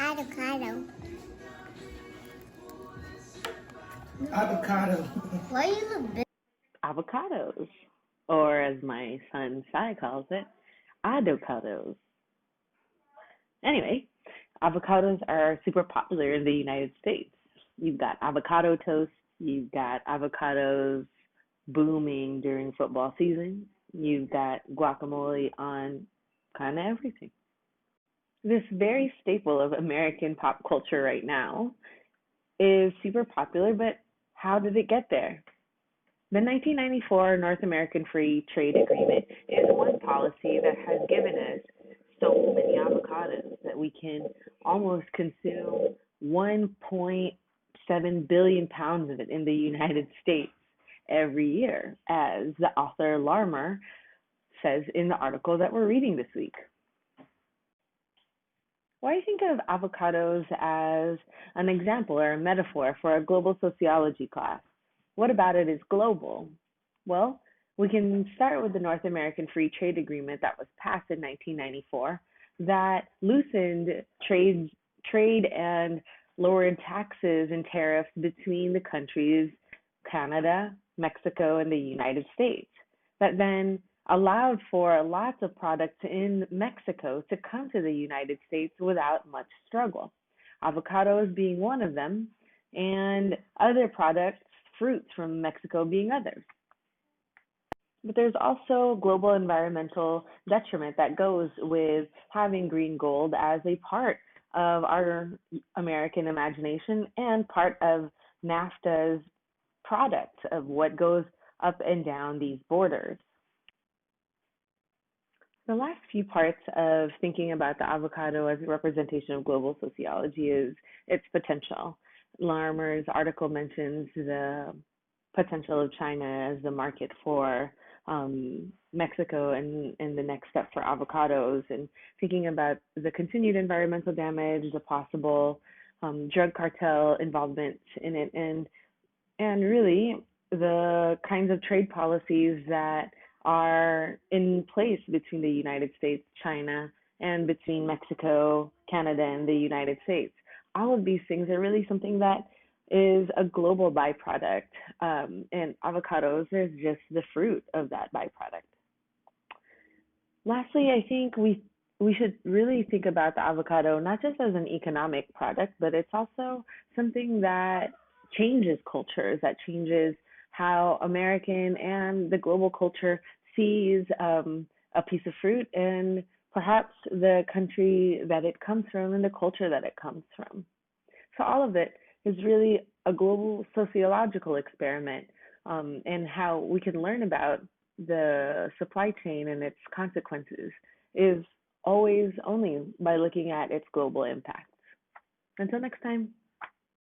Avocado. Avocado. Why you look big? Avocados, or as my son Sai calls it, avocados. Anyway, avocados are super popular in the United States. You've got avocado toast, you've got avocados booming during football season, you've got guacamole on kind of everything. This very staple of American pop culture right now is super popular, but how did it get there? The 1994 North American Free Trade Agreement is one policy that has given us so many avocados that we can almost consume 1.7 billion pounds of it in the United States every year, as the author Larmer says in the article that we're reading this week. Why do you think of avocados as an example or a metaphor for a global sociology class? What about it is global? Well, we can start with the North American Free Trade Agreement that was passed in 1994 that loosened trade and lowered taxes and tariffs between the countries Canada, Mexico, and the United States. That then allowed for lots of products in Mexico to come to the United States without much struggle. Avocados being one of them, and other products, fruits from Mexico being others. But there's also global environmental detriment that goes with having green gold as a part of our American imagination and part of NAFTA's product of what goes up and down these borders. The last few parts of thinking about the avocado as a representation of global sociology is its potential. Larmer's article mentions the potential of China as the market for Mexico and the next step for avocados, and thinking about the continued environmental damage, the possible drug cartel involvement in it, and really the kinds of trade policies that are in place between the United States, China, and between Mexico, Canada, and the United States. All of these things are really something that is a global byproduct, and avocados is just the fruit of that byproduct. Lastly, I think we should really think about the avocado not just as an economic product, but it's also something that changes cultures, that changes how American and the global culture sees a piece of fruit and perhaps the country that it comes from and the culture that it comes from. So all of it is really a global sociological experiment, and how we can learn about the supply chain and its consequences is always only by looking at its global impacts. Until next time.